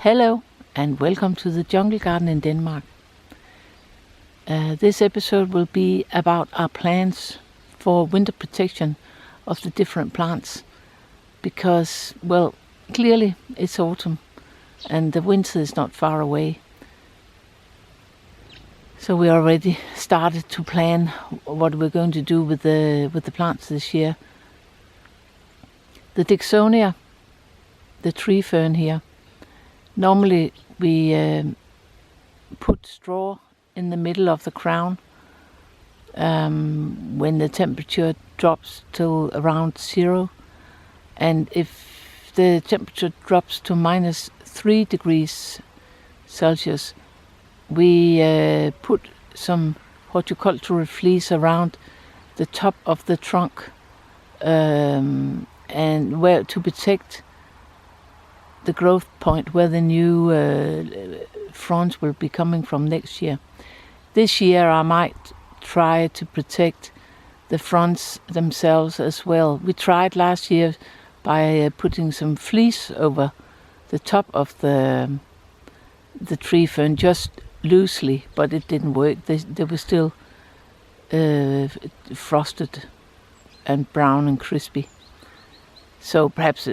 Hello and welcome to the jungle garden in Denmark. This episode will be about our plans for winter protection of the different plants because, well, clearly it's autumn and the winter is not far away. So we already started to plan what we're going to do with the plants this year. The Dicksonia, the Treefern here, normally we put straw in the middle of the crown when the temperature drops till around 0, and if the temperature drops to -3 degrees Celsius, we put some horticultural fleece around the top of the trunk and where to protect the growth point where the new fronds will be coming from next year. This year I might try to protect the fronds themselves as well. We tried last year by putting some fleece over the top of the tree fern, just loosely, but it didn't work. They were still frosted and brown and crispy. So perhaps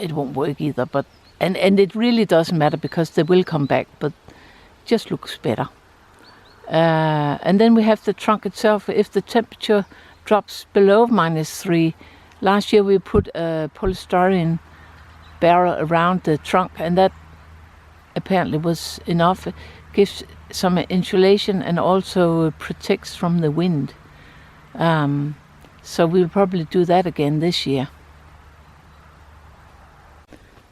it won't work either, but and it really doesn't matter because they will come back, but just looks better. And then we have the trunk itself. If the temperature drops below -3, last year we put a polystyrene barrel around the trunk, and that apparently was enough. It gives some insulation and also protects from the wind. So we'll probably do that again this year.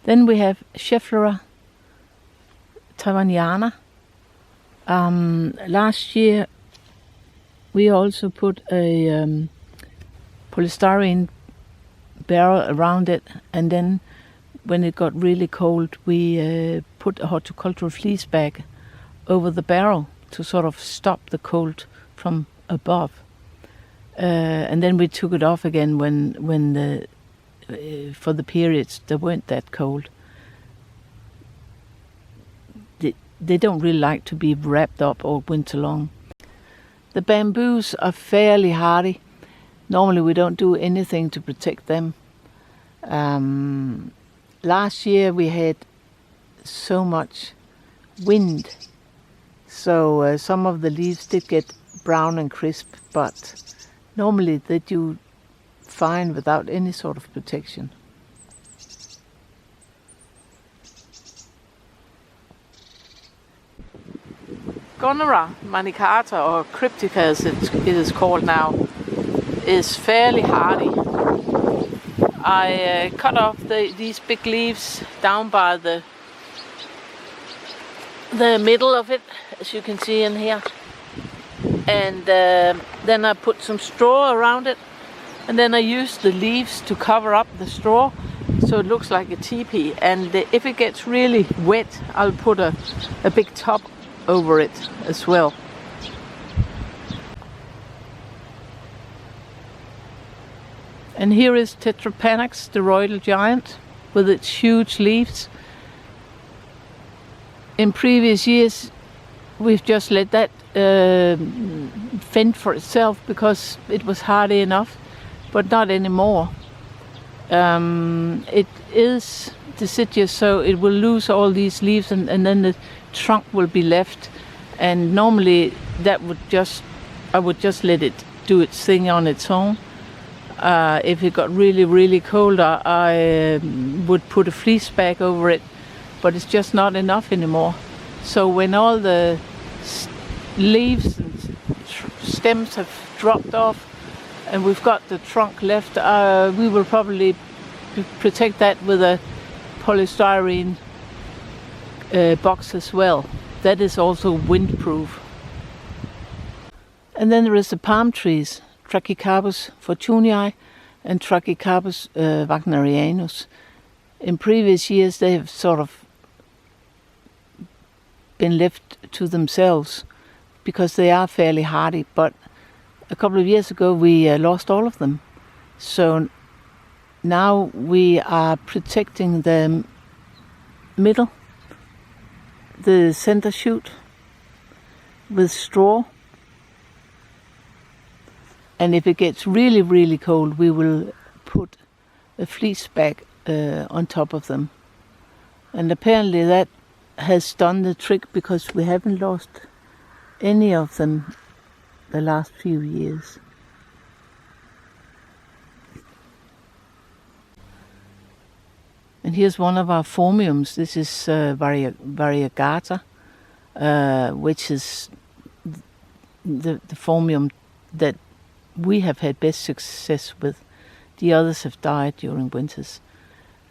Then we have Schefflera taiwaniana. Last year we also put a polystyrene barrel around it, and then when it got really cold we put a horticultural fleece bag over the barrel to sort of stop the cold from above. And then we took it off again when the for the periods that weren't that cold. They don't really like to be wrapped up all winter long. The bamboos are fairly hardy. Normally we don't do anything to protect them. Last year we had so much wind, so some of the leaves did get brown and crisp, but normally they do fine without any sort of protection. Gunnera manicata, or cryptica as it is called now, is fairly hardy. I cut off these big leaves down by the middle of it, as you can see in here, and then I put some straw around it. And then I use the leaves to cover up the straw so it looks like a teepee. And if it gets really wet, I'll put a big top over it as well. And here is Tetrapanax, the royal giant, with its huge leaves. In previous years we've just let that fend for itself because it was hardy enough. But not anymore. It is deciduous, so it will lose all these leaves, and then the trunk will be left. And normally I would just let it do its thing on its own. If it got really cold, I would put a fleece bag over it, but it's just not enough anymore. So when all the leaves and stems have dropped off, and we've got the trunk left, we will probably protect that with a polystyrene box as well. That is also windproof. And then there is the palm trees, Trachycarpus fortunii and Trachycarpus wagnerianus. In previous years they have sort of been left to themselves because they are fairly hardy, but a couple of years ago we lost all of them. So now we are protecting the middle the center shoot with straw, and if it gets really, really cold, we will put a fleece bag on top of them. And apparently that has done the trick, because we haven't lost any of them the last few years. And here's one of our Phormiums. This is Variegata, which is the Phormium that we have had best success with. The others have died during winters.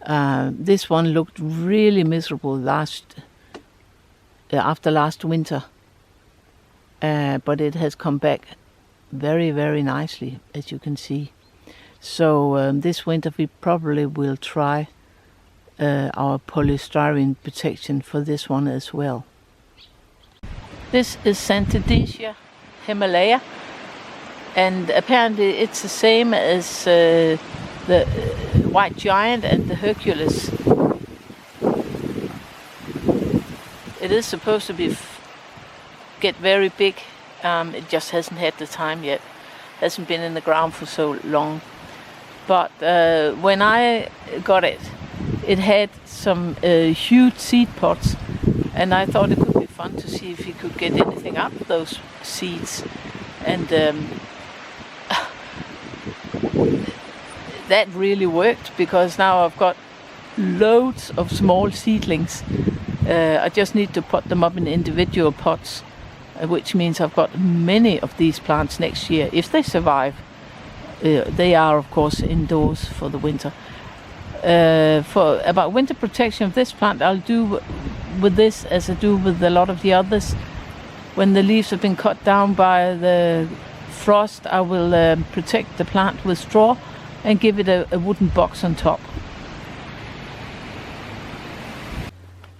This one looked really miserable after last winter, but it has come back very, very nicely, as you can see. So this winter we probably will try our polystyrene protection for this one as well. This is Zantedeschia Himalaya, and apparently it's the same as the white giant and the Hercules. It is supposed to get very big. It just hasn't had the time yet. Hasn't been in the ground for so long. But when I got it, it had some huge seed pods, and I thought it could be fun to see if you could get anything out of those seeds. And that really worked, because now I've got loads of small seedlings. I just need to put them up in individual pots, which means I've got many of these plants next year, if they survive. They are, of course, indoors for the winter. For about winter protection of this plant, I'll do with this as I do with a lot of the others. When the leaves have been cut down by the frost, I will protect the plant with straw and give it a wooden box on top.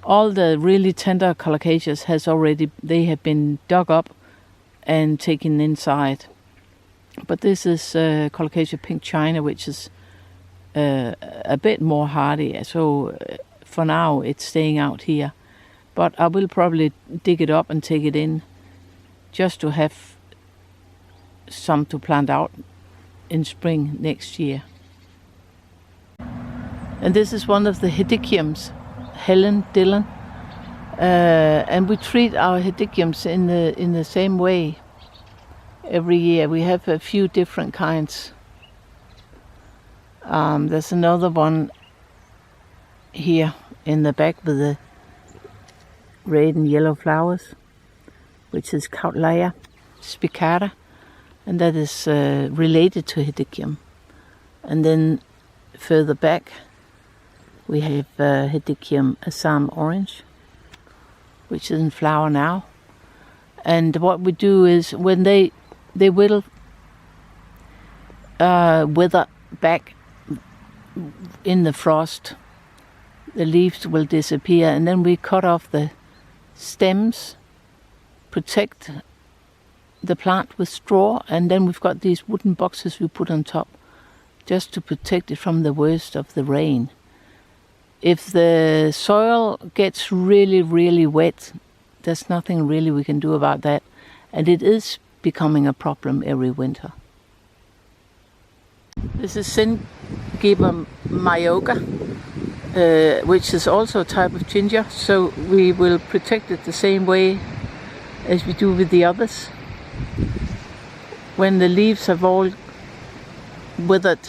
All the really tender Colocasias they have been dug up and taken inside. But this is Colocasia pink china, which is a bit more hardy, so for now it's staying out here. But I will probably dig it up and take it in, just to have some to plant out in spring next year. And this is one of the Hedychiums, Helen Dillon, and we treat our Hedychiums in the same way every year. We have a few different kinds. There's another one here in the back with the red and yellow flowers, which is Cautleya spicata, and that is related to Hedychium. And then further back we have Hedychium Assam orange, which is in flower now. And what we do is, when they will wither back in the frost, the leaves will disappear, and then we cut off the stems, protect the plant with straw, and then we've got these wooden boxes we put on top just to protect it from the worst of the rain. If the soil gets really, really wet, there's nothing really we can do about that, and it is becoming a problem every winter. This is Zingiber mioga, which is also a type of ginger, so we will protect it the same way as we do with the others. When the leaves have all withered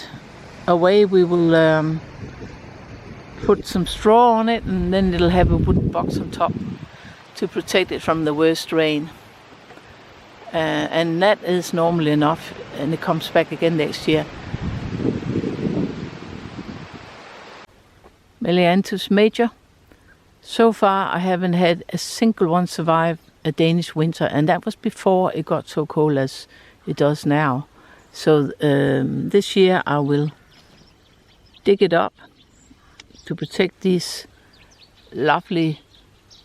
away, we will put some straw on it, and then it'll have a wooden box on top to protect it from the worst rain. And that is normally enough, and it comes back again next year. Melianthus major. So far I haven't had a single one survive a Danish winter, and that was before it got so cold as it does now. So this year I will dig it up to protect these lovely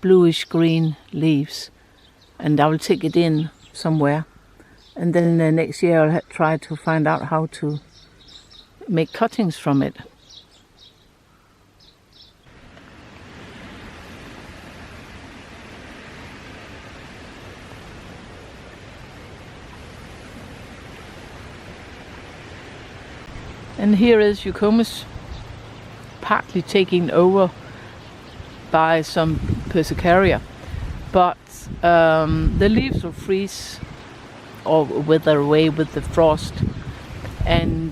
bluish green leaves, and I will take it in somewhere, and then next year I'll try to find out how to make cuttings from it. And here is Eucomis, partly taken over by some Persicaria, but the leaves will freeze or wither away with the frost, and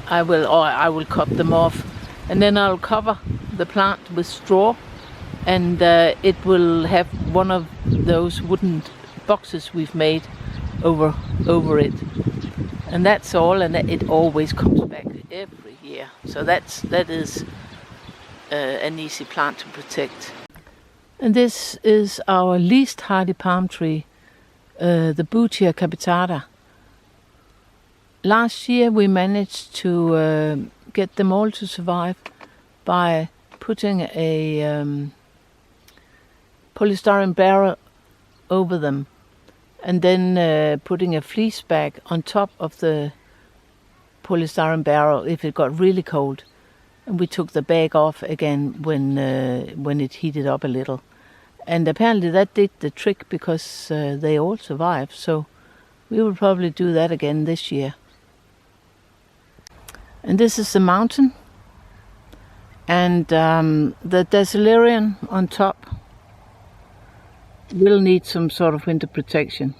I will cut them off, and then I'll cover the plant with straw, and it will have one of those wooden boxes we've made over it, and that's all, and it always comes back every year. So that is an easy plant to protect. And this is our least hardy palm tree, the Butia capitata. Last year we managed to get them all to survive by putting a polystyrene barrel over them, and then putting a fleece bag on top of the polystyrene barrel if it got really cold. And we took the bag off again when it heated up a little. And apparently that did the trick, because they all survived. So we will probably do that again this year. And this is the mountain. And the Desolarian on top will need some sort of winter protection.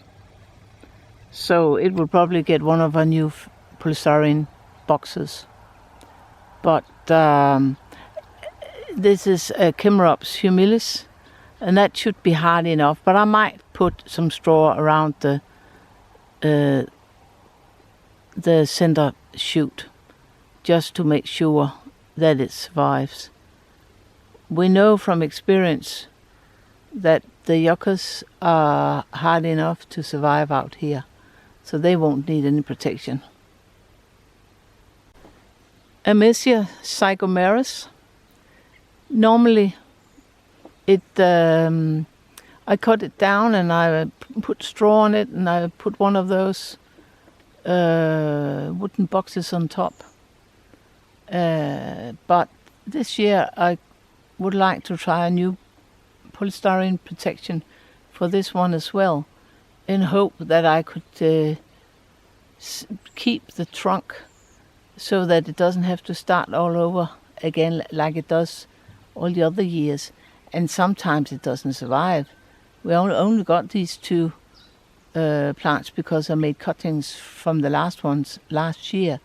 So it will probably get one of our new polystyrene boxes. But this is Chimerops humilis, and that should be hard enough. But I might put some straw around the center shoot, just to make sure that it survives. We know from experience that the yuccas are hard enough to survive out here, so they won't need any protection. Amicia zygomeris. Normally I cut it down and I put straw on it, and I put one of those wooden boxes on top. But this year I would like to try a new polystyrene protection for this one as well, in hope that I could keep the trunk so that it doesn't have to start all over again like it does all the other years. And sometimes it doesn't survive. We only got these two plants because I made cuttings from the last ones last year,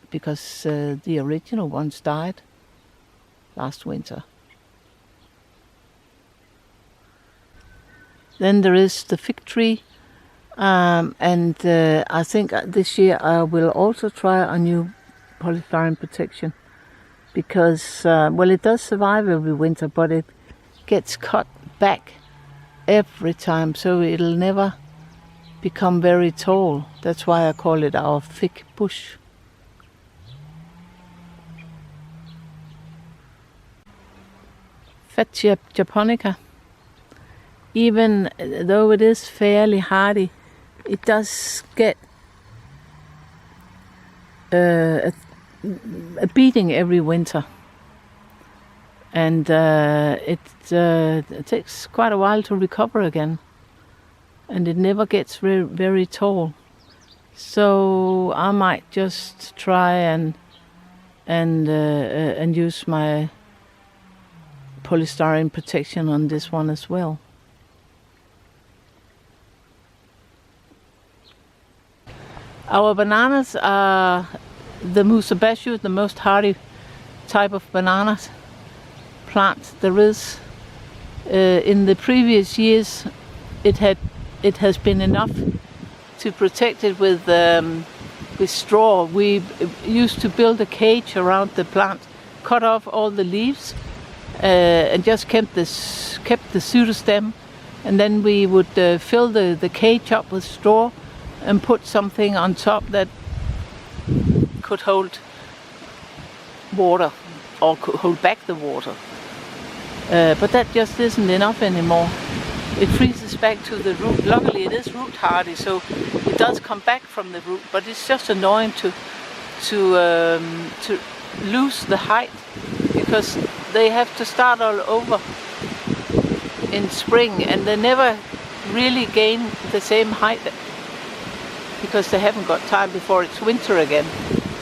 because the original ones died last winter. Then there is the fig tree, and I think this year I will also try a new polystyrene protection, because well, it does survive every winter, but it gets cut back every time, so it'll never become very tall. That's why I call it our fig bush. Fatsia japonica. Even though it is fairly hardy, it does get a beating every winter, and it takes quite a while to recover again, and it never gets very, very tall. So I might just try and use my polystyrene protection on this one as well. Our bananas are the Musa basjoo, the most hardy type of banana plant there is. In the previous years, it has been enough to protect it with straw. We used to build a cage around the plant, cut off all the leaves, and just kept the pseudostem, and then we would fill the cage up with straw and put something on top that could hold water or could hold back the water. But that just isn't enough anymore. It freezes back to the root. Luckily it is root hardy, so it does come back from the root, but it's just annoying to lose the height, because they have to start all over in spring, and they never really gain the same height, because they haven't got time before it's winter again.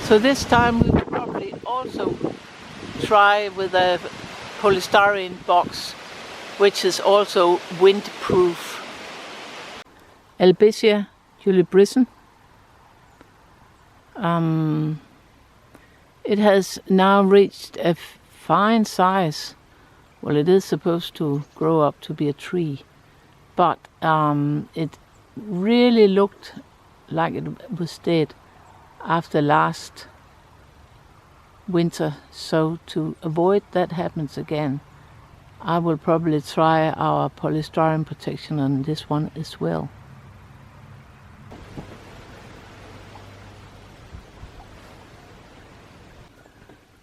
So this time we will probably also try with a polystyrene box, which is also windproof. Albizia julibrissen. It has now reached a fine size. Well, it is supposed to grow up to be a tree, but it really looked like it was dead after last winter. So to avoid that happens again, I will probably try our polystyrene protection on this one as well.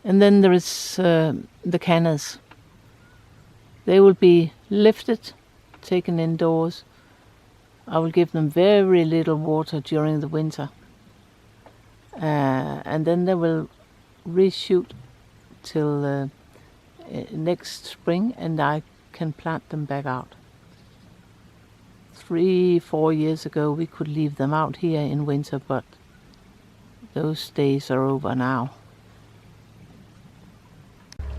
And then there is the Cannas. They will be lifted, taken indoors. I will give them very little water during the winter. And then they will reshoot till next spring, and I can plant them back out. 3-4 years ago we could leave them out here in winter, but those days are over now.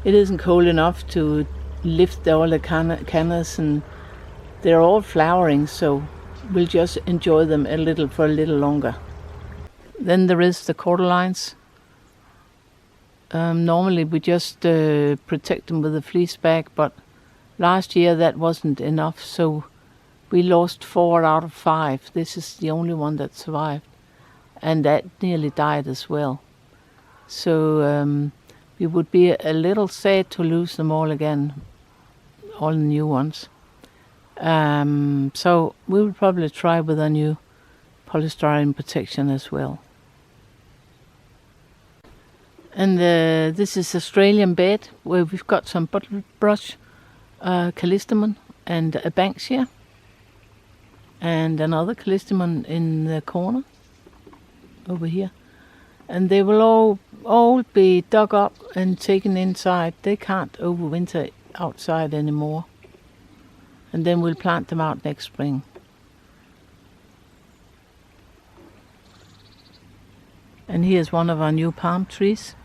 It isn't cold enough to lift all the cannas, and they're all flowering, so we'll just enjoy them for a little longer. Then there is the Cordylines. Normally we just protect them with a fleece bag, but last year that wasn't enough, so we lost 4 out of 5. This is the only one that survived, and that nearly died as well. So we would be a little sad to lose them all again, all the new ones. So we will probably try with a new polystyrene protection as well. And this is Australian bed, where we've got some bottle brush, callistemon, and a banksia, and another callistemon in the corner over here. And they will all be dug up and taken inside. They can't overwinter outside anymore. And then we'll plant them out next spring. And here's one of our new palm trees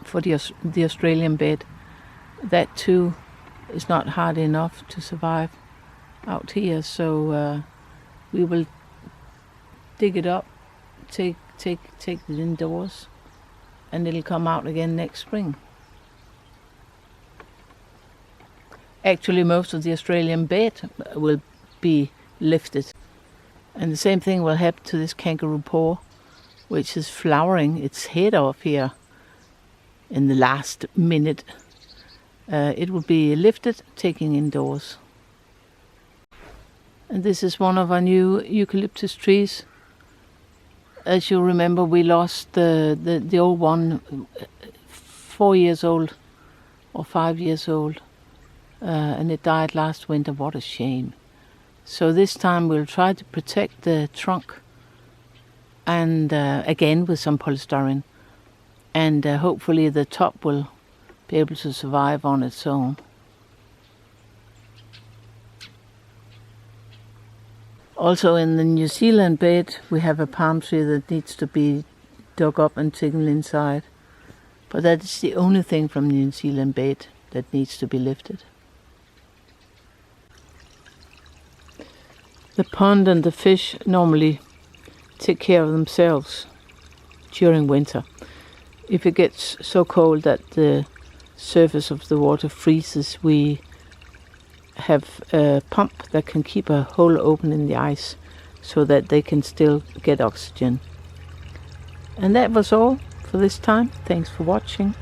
for the Australian bed. That too is not hard enough to survive out here, so we will dig it up, take it indoors, and it'll come out again next spring. Actually, most of the Australian bed will be lifted, and the same thing will happen to this kangaroo paw, which is flowering its head off here in the last minute. It will be lifted, taken indoors. And this is one of our new eucalyptus trees. As you remember, we lost the old one, 4 years old or 5 years old, and it died last winter. What a shame. So this time we'll try to protect the trunk, and again with some polystyrene, and hopefully the top will be able to survive on its own. Also in the New Zealand bed we have a palm tree that needs to be dug up and taken inside, but that is the only thing from the New Zealand bed that needs to be lifted. The pond and the fish normally take care of themselves during winter. If it gets so cold that the surface of the water freezes, we have a pump that can keep a hole open in the ice so that they can still get oxygen. And that was all for this time. Thanks for watching.